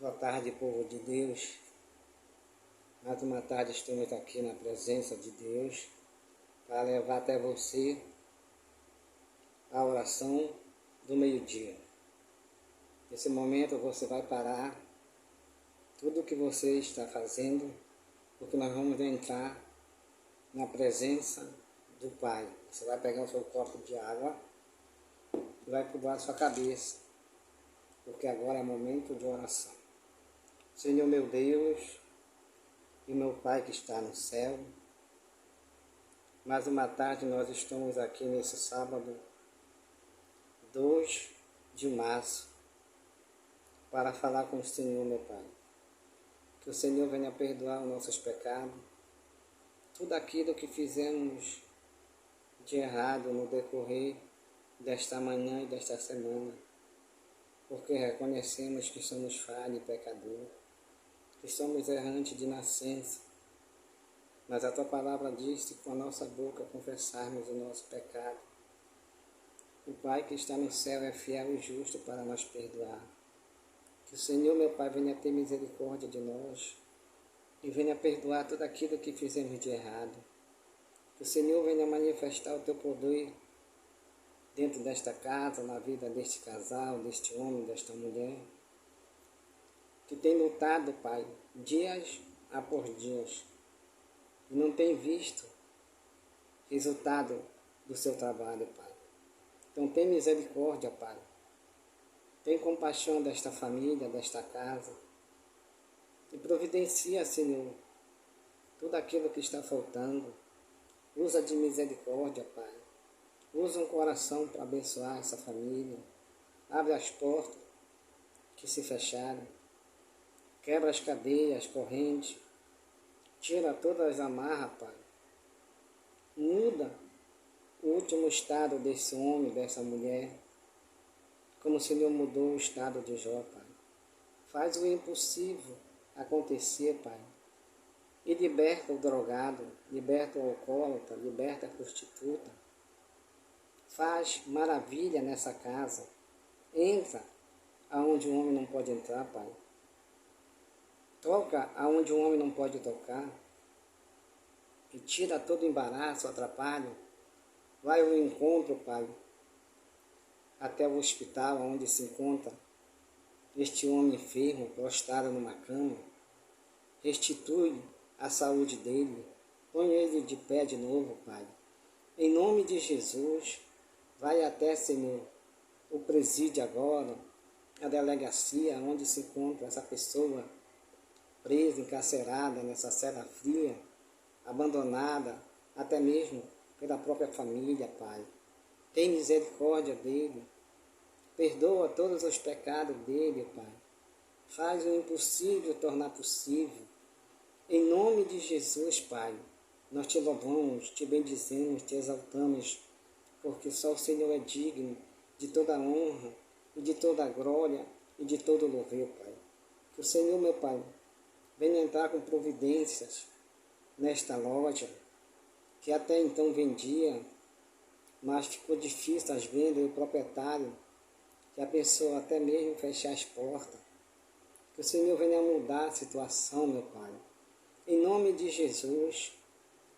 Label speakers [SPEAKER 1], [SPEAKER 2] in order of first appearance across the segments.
[SPEAKER 1] Boa tarde, povo de Deus. Mais uma tarde estamos aqui na presença de Deus para levar até você a oração do meio-dia. Nesse momento você vai parar tudo o que você está fazendo, porque nós vamos entrar na presença do Pai. Você vai pegar o seu copo de água e vai curvar a sua cabeça, porque agora é momento de oração. Senhor meu Deus e meu Pai que está no céu, mais uma tarde nós estamos aqui nesse sábado 2 de março para falar com o Senhor, meu Pai. Que o Senhor venha perdoar os nossos pecados, tudo aquilo que fizemos de errado no decorrer desta manhã e desta semana, porque reconhecemos que somos falhos e pecadores, que somos errantes de nascença, mas a Tua palavra diz que com a nossa boca confessarmos o nosso pecado, o Pai que está no céu é fiel e justo para nos perdoar. Que o Senhor, meu Pai, venha ter misericórdia de nós e venha perdoar tudo aquilo que fizemos de errado. Que o Senhor venha manifestar o Teu poder dentro desta casa, na vida deste casal, deste homem, desta mulher, que tem lutado, Pai, dias após dias, e não tem visto resultado do seu trabalho, Pai. Então tem misericórdia, Pai. Tem compaixão desta família, desta casa, e providencia, Senhor, tudo aquilo que está faltando. Usa de misericórdia, Pai. Usa um coração para abençoar essa família. Abre as portas que se fecharam. Quebra as cadeias, as correntes. Tira todas as amarras, Pai. Muda o último estado desse homem, dessa mulher, como o Senhor mudou o estado de Jó, Pai. Faz o impossível acontecer, Pai. E liberta o drogado, liberta o alcoólatra, liberta a prostituta. Faz maravilha nessa casa. Entra aonde o homem não pode entrar, Pai. Toca aonde o homem não pode tocar. E tira todo o embaraço, atrapalho. Vai ao encontro, Pai, até o hospital onde se encontra este homem enfermo, prostrado numa cama. Restitui a saúde dele. Põe ele de pé de novo, Pai. Em nome de Jesus, vai até, Senhor, o presídio agora, a delegacia onde se encontra essa pessoa presa, encarcerada nessa cela fria, abandonada, até mesmo pela própria família, Pai. Tem misericórdia dele. Perdoa todos os pecados dele, Pai. Faz o impossível tornar possível. Em nome de Jesus, Pai, nós te louvamos, te bendizemos, te exaltamos, porque só o Senhor é digno de toda honra e de toda glória e de todo louvor, Pai. Que o Senhor, meu Pai, venha entrar com providências nesta loja, que até então vendia, mas ficou difícil as vendas e o proprietário, que a pessoa até mesmo fechar as portas. Que o Senhor venha mudar a situação, meu Pai. Em nome de Jesus,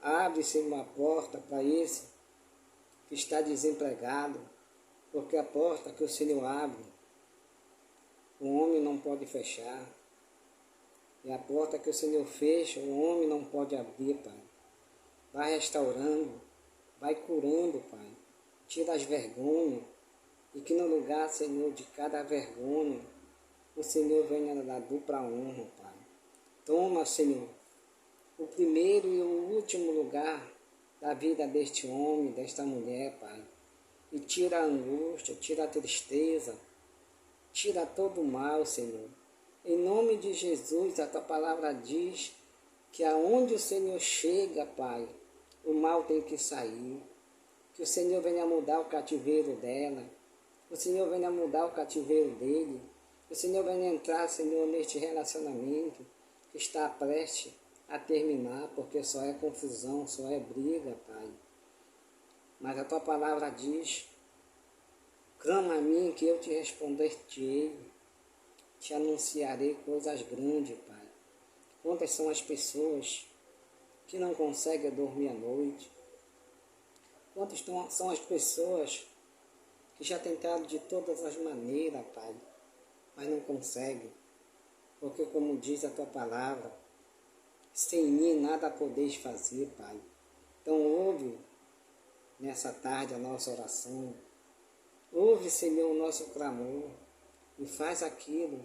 [SPEAKER 1] abre-se uma porta para esse que está desempregado, porque a porta que o Senhor abre, o homem não pode fechar. E a porta que o Senhor fecha, o homem não pode abrir, Pai. Vai restaurando, vai curando, Pai. Tira as vergonhas. E que no lugar, Senhor, de cada vergonha, o Senhor venha dar dupla honra, Pai. Toma, Senhor, o primeiro e o último lugar da vida deste homem, desta mulher, Pai. E tira a angústia, tira a tristeza, tira todo o mal, Senhor. Em nome de Jesus, a Tua palavra diz que aonde o Senhor chega, Pai, o mal tem que sair. Que o Senhor venha mudar o cativeiro dela. Que o Senhor venha mudar o cativeiro dele. Que o Senhor venha entrar, Senhor, neste relacionamento que está prestes a terminar, porque só é confusão, só é briga, Pai. Mas a Tua palavra diz: clama a mim que eu te responderei. te anunciarei coisas grandes, Pai. Quantas são as pessoas que não conseguem dormir à noite? Quantas são as pessoas que já tentaram de todas as maneiras, Pai, mas não conseguem? Porque, como diz a Tua palavra, sem mim nada podeis fazer, Pai. Então ouve nessa tarde a nossa oração. Ouve, Senhor, o nosso clamor e faz aquilo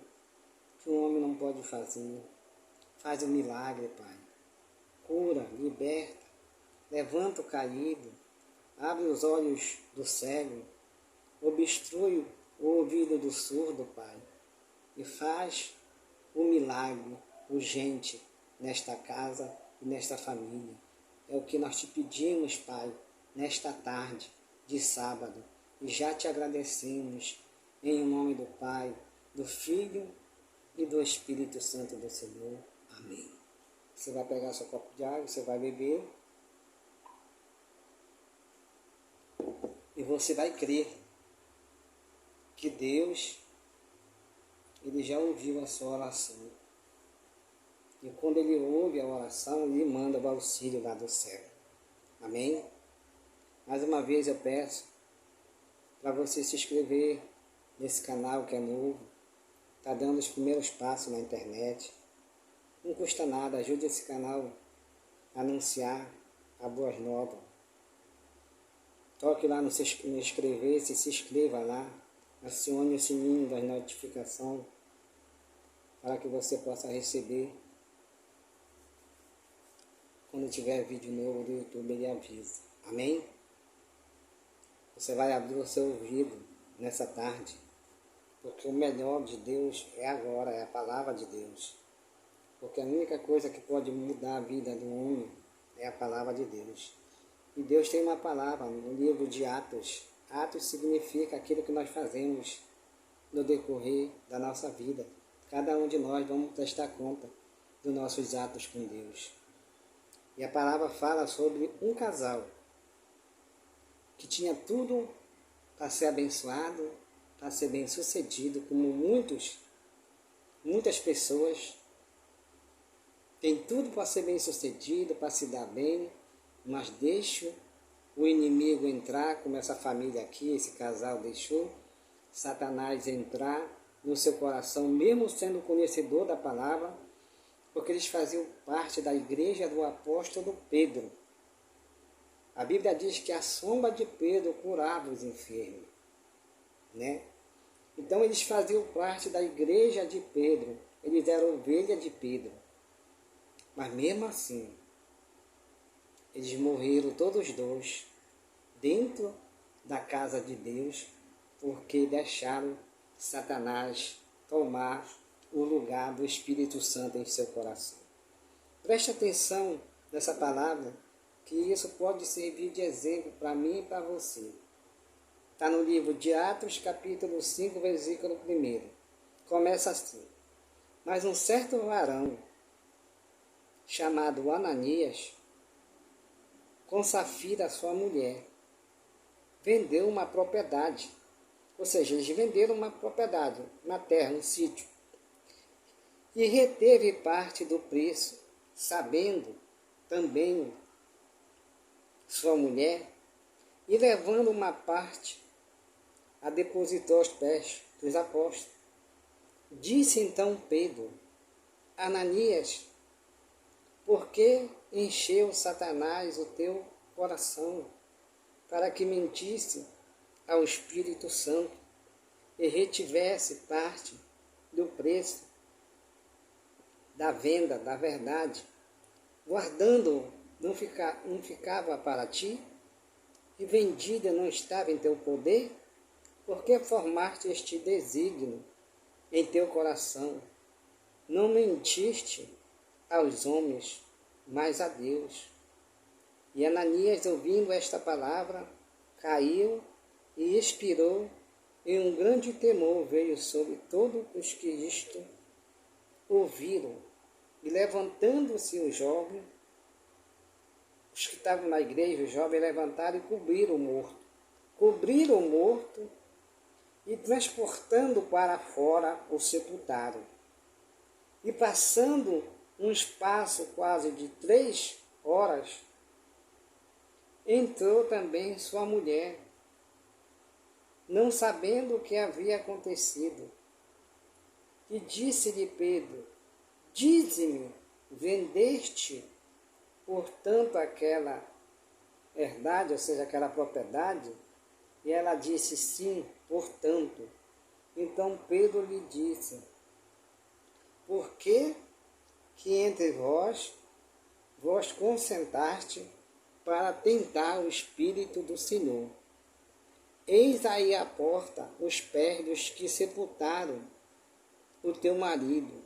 [SPEAKER 1] que um homem não pode fazer. Faz um milagre, Pai. Cura, liberta, levanta o caído, abre os olhos do cego, obstrui o ouvido do surdo, Pai, e faz um milagre urgente nesta casa e nesta família. É o que nós te pedimos, Pai, nesta tarde de sábado. E já te agradecemos em nome do Pai, do Filho e do Espírito Santo do Senhor. Amém. Você vai pegar seu copo de água, você vai beber. E você vai crer que Deus, Ele já ouviu a sua oração. E quando Ele ouve a oração, Ele manda o auxílio lá do céu. Amém? Mais uma vez eu peço para você se inscrever nesse canal que é novo. Está dando os primeiros passos na internet. Não custa nada, ajude esse canal a anunciar a boas novas. Toque lá no inscrever-se, se inscreva lá. Acione o sininho das notificações para que você possa receber. Quando tiver vídeo novo do YouTube, ele avisa. Amém? Você vai abrir o seu ouvido nessa tarde, porque o melhor de Deus é agora, é a palavra de Deus. Porque a única coisa que pode mudar a vida do homem é a palavra de Deus. E Deus tem uma palavra no livro de Atos. Atos significa aquilo que nós fazemos no decorrer da nossa vida. Cada um de nós vamos prestar conta dos nossos atos com Deus. E a palavra fala sobre um casal que tinha tudo para ser abençoado, para ser bem sucedido, como muitas pessoas têm tudo para ser bem sucedido, para se dar bem, mas deixam o inimigo entrar, como essa família aqui, esse casal deixou Satanás entrar no seu coração, mesmo sendo conhecedor da palavra, porque eles faziam parte da igreja do apóstolo Pedro. A Bíblia diz que a sombra de Pedro curava os enfermos, né? Então eles faziam parte da igreja de Pedro, eles eram ovelha de Pedro. Mas mesmo assim, eles morreram todos dois dentro da casa de Deus, porque deixaram Satanás tomar o lugar do Espírito Santo em seu coração. Preste atenção nessa palavra, que isso pode servir de exemplo para mim e para você. Está no livro de Atos, capítulo 5, versículo 1. Começa assim: Mas um certo varão, chamado Ananias, com Safira, sua mulher, vendeu uma propriedade. Ou seja, eles venderam uma propriedade, uma terra, um sítio, e reteve parte do preço, sabendo também sua mulher, e levando uma parte, a depositou aos pés dos apóstolos. Disse então Pedro: Ananias, por que encheu Satanás o teu coração, para que mentisse ao Espírito Santo e retivesse parte do preço da venda da verdade, guardando não ficava para ti, e vendida não estava em teu poder? Por que formaste este desígnio em teu coração? Não mentiste aos homens, mas a Deus. E Ananias, ouvindo esta palavra, caiu e expirou, e um grande temor veio sobre todos os que isto ouviram. E levantando-se o jovem, os que estavam na igreja, os jovens levantaram e cobriram o morto. Cobriram o morto e transportando para fora o sepultaram. E passando um espaço quase de 3 horas, entrou também sua mulher, não sabendo o que havia acontecido. E disse-lhe Pedro: dize-me, vendeste, portanto, aquela herdade, ou seja, aquela propriedade? E ela disse: sim, portanto. Então Pedro lhe disse: por que entre vós consentaste para tentar o Espírito do Senhor? Eis aí à porta os pés dos que sepultaram o teu marido,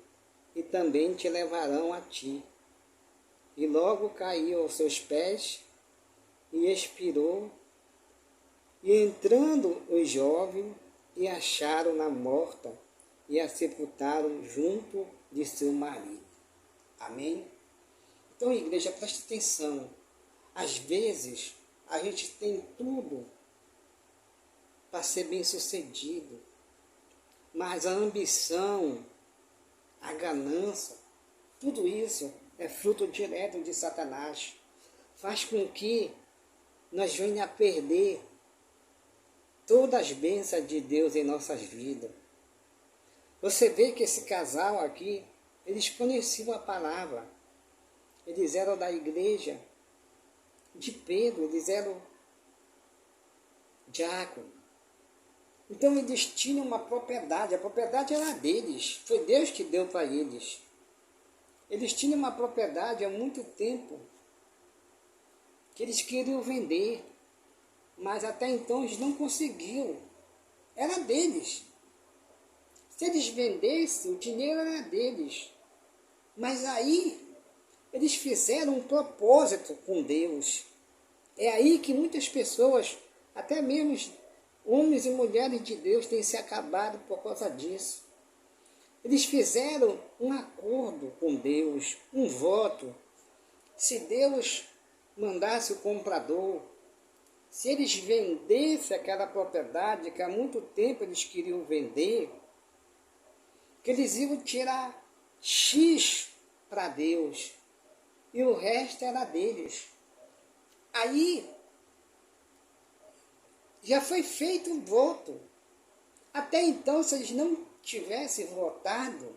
[SPEAKER 1] e também te levarão a ti. E logo caiu aos seus pés e expirou. E entrando os jovens, e acharam-na morta, e a sepultaram junto de seu marido. Amém? Então, igreja, preste atenção. Às vezes, a gente tem tudo para ser bem sucedido, mas a ambição, a ganância, tudo isso é fruto direto de Satanás. Faz com que nós venhamos a perder todas as bênçãos de Deus em nossas vidas. Você vê que esse casal aqui, eles conheciam a palavra. Eles eram da igreja de Pedro, eles eram diáconos. Então eles tinham uma propriedade, a propriedade era deles, foi Deus que deu para eles. Eles tinham uma propriedade há muito tempo, que eles queriam vender, mas até então eles não conseguiam, era deles. Se eles vendessem, o dinheiro era deles. Mas aí, eles fizeram um propósito com Deus. É aí que muitas pessoas, até mesmo homens e mulheres de Deus, têm se acabado por causa disso. Eles fizeram um acordo com Deus, um voto. Se Deus mandasse o comprador, se eles vendessem aquela propriedade que há muito tempo eles queriam vender, que eles iam tirar X para Deus e o resto era deles. Aí já foi feito um voto. Até então, se eles não tivessem votado,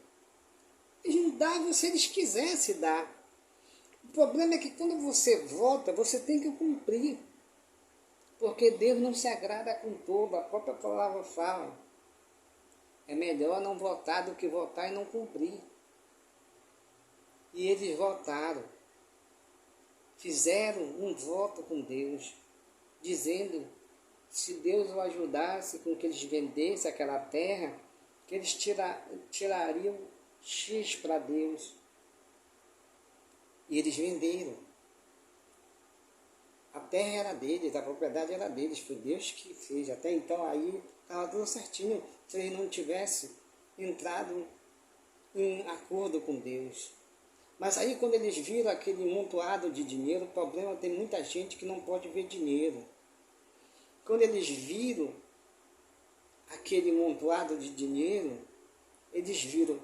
[SPEAKER 1] eles não davam se eles quisessem dar. O problema é que quando você vota, você tem que cumprir. Porque Deus não se agrada com todo, a própria palavra fala. É melhor não votar do que votar e não cumprir. E eles votaram. Fizeram um voto com Deus, dizendo, se Deus o ajudasse com que eles vendessem aquela terra, que eles tirariam X para Deus. E eles venderam. A terra era deles, a propriedade era deles, foi Deus que fez. Até então aí estava tudo certinho, se eles não tivessem entrado em acordo com Deus. Mas aí quando eles viram aquele amontoado de dinheiro, o problema tem muita gente que não pode ver dinheiro. Quando eles viram aquele amontoado de dinheiro, eles viram,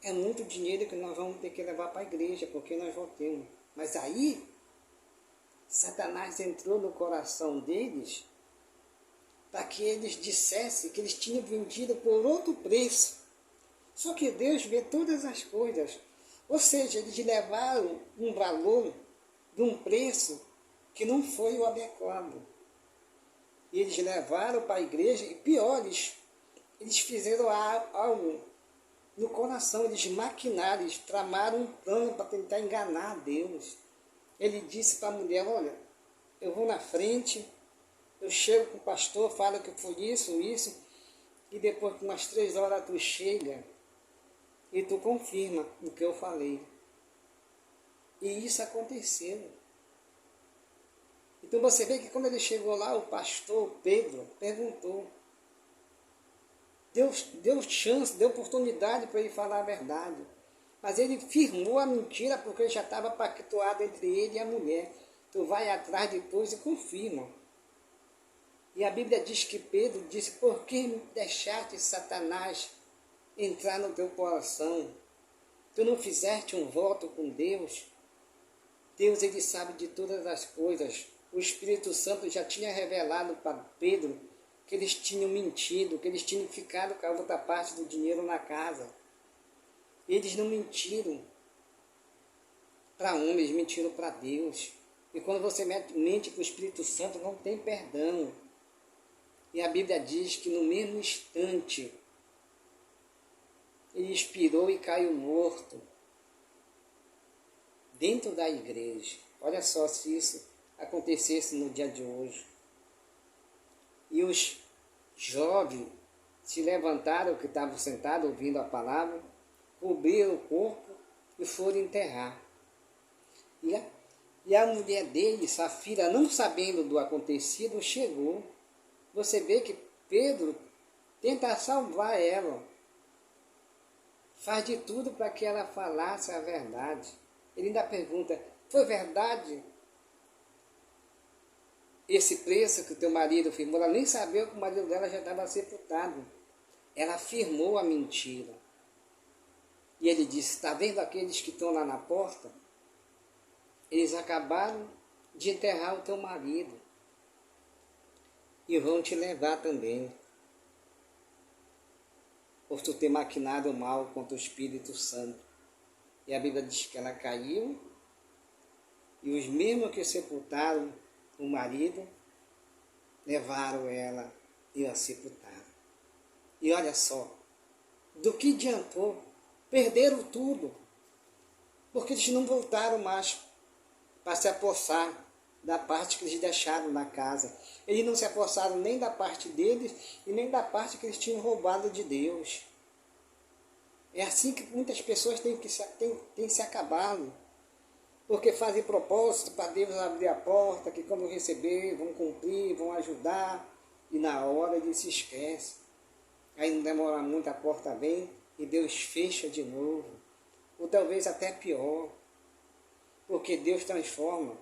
[SPEAKER 1] é muito dinheiro que nós vamos ter que levar para a igreja, porque nós votamos. Mas aí, Satanás entrou no coração deles para que eles dissessem que eles tinham vendido por outro preço. Só que Deus vê todas as coisas. Ou seja, eles levaram um valor de um preço que não foi o adequado. E eles levaram para a igreja, e pior, eles fizeram algo no coração, eles maquinaram, eles tramaram um plano para tentar enganar Deus. Ele disse para a mulher, olha, eu vou na frente, eu chego com o pastor, falo que foi isso, e depois com umas 3 horas tu chega e tu confirma o que eu falei. E isso aconteceu. Então você vê que quando ele chegou lá, o pastor Pedro perguntou. Deu chance, deu oportunidade para ele falar a verdade. Mas ele firmou a mentira porque ele já estava pactuado entre ele e a mulher. Tu vai atrás depois e confirma. E a Bíblia diz que Pedro disse, por que me deixaste Satanás entrar no teu coração? Tu não fizeste um voto com Deus? Deus, ele sabe de todas as coisas. O Espírito Santo já tinha revelado para Pedro que eles tinham mentido, que eles tinham ficado com a outra parte do dinheiro na casa. Eles não mentiram para homens, mentiram para Deus. E quando você mente para o Espírito Santo, não tem perdão. E a Bíblia diz que no mesmo instante, ele expirou e caiu morto dentro da igreja. Olha só se isso acontecesse no dia de hoje. E os jovens se levantaram, que estavam sentados ouvindo a palavra, cobriram o corpo e foram enterrar. E a mulher dele, Safira, não sabendo do acontecido, chegou. Você vê que Pedro tenta salvar ela. Faz de tudo para que ela falasse a verdade. Ele ainda pergunta, foi verdade esse preço que o teu marido firmou? Ela nem sabia que o marido dela já estava sepultado. Ela afirmou a mentira. E ele disse, está vendo aqueles que estão lá na porta? Eles acabaram de enterrar o teu marido. E vão te levar também. Por tu ter maquinado o mal contra o Espírito Santo. E a Bíblia diz que ela caiu, e os mesmos que sepultaram o marido, levaram ela e a sepultaram. E olha só, do que adiantou? Perderam tudo, porque eles não voltaram mais para se apossar da parte que eles deixaram na casa. Eles não se apossaram nem da parte deles e nem da parte que eles tinham roubado de Deus. É assim que muitas pessoas têm se acabado. Porque fazem propósito para Deus abrir a porta, que quando receber vão cumprir, vão ajudar. E na hora eles se esquecem. Aí não demora muito, a porta vem e Deus fecha de novo. Ou talvez até pior. Porque Deus transforma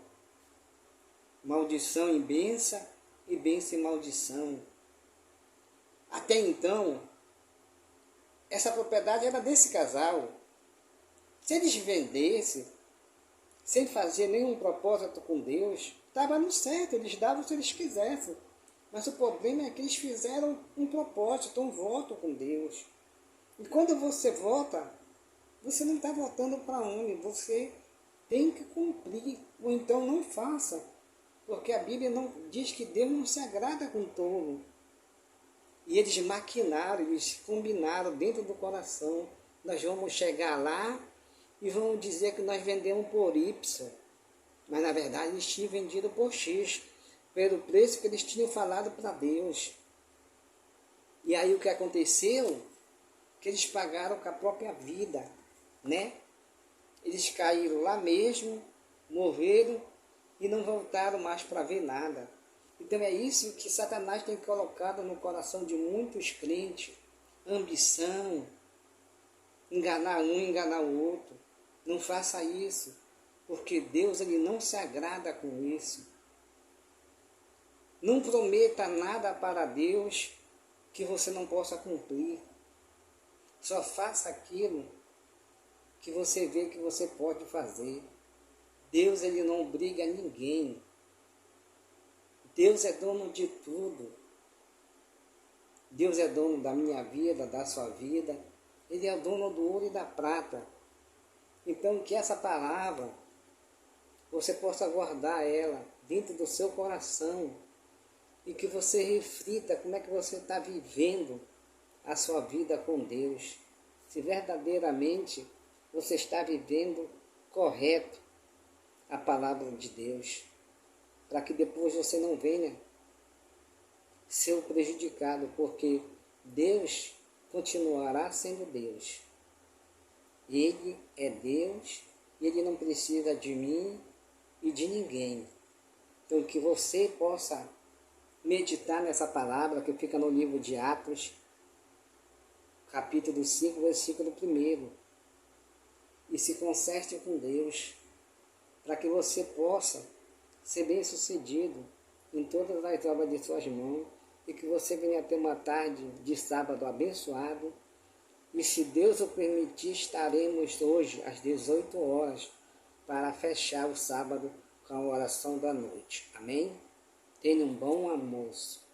[SPEAKER 1] maldição em bênção e bênção em maldição. Até então, essa propriedade era desse casal. Se eles vendessem, sem fazer nenhum propósito com Deus, estava no certo, eles davam se eles quisessem. Mas o problema é que eles fizeram um propósito, um voto com Deus. E quando você vota, você não está votando para onde? Você tem que cumprir, ou então não faça. Porque a Bíblia não diz que Deus não se agrada com tolo. E eles maquinaram, eles combinaram dentro do coração. Nós vamos chegar lá e vão dizer que nós vendemos por Y. Mas na verdade eles tinham vendido por X, pelo preço que eles tinham falado para Deus. E aí o que aconteceu? Que eles pagaram com a própria vida, né? Eles caíram lá mesmo, morreram e não voltaram mais para ver nada. Então é isso que Satanás tem colocado no coração de muitos crentes. Ambição, enganar um, enganar o outro. Não faça isso, porque Deus ele não se agrada com isso. Não prometa nada para Deus que você não possa cumprir. Só faça aquilo que você vê que você pode fazer. Deus ele não obriga ninguém. Deus é dono de tudo. Deus é dono da minha vida, da sua vida. Ele é o dono do ouro e da prata. Então que essa palavra, você possa guardar ela dentro do seu coração. E que você reflita como é que você está vivendo a sua vida com Deus. Se verdadeiramente você está vivendo correto a palavra de Deus. Para que depois você não venha ser prejudicado, porque Deus continuará sendo Deus. Ele é Deus e Ele não precisa de mim e de ninguém. Então que você possa meditar nessa palavra que fica no livro de Atos, capítulo 5, versículo 1. E se conserte com Deus, para que você possa ser bem sucedido em todas as obras de suas mãos e que você venha ter uma tarde de sábado abençoado. E se Deus o permitir, estaremos hoje às 18 horas para fechar o sábado com a oração da noite. Amém? Tenha um bom almoço.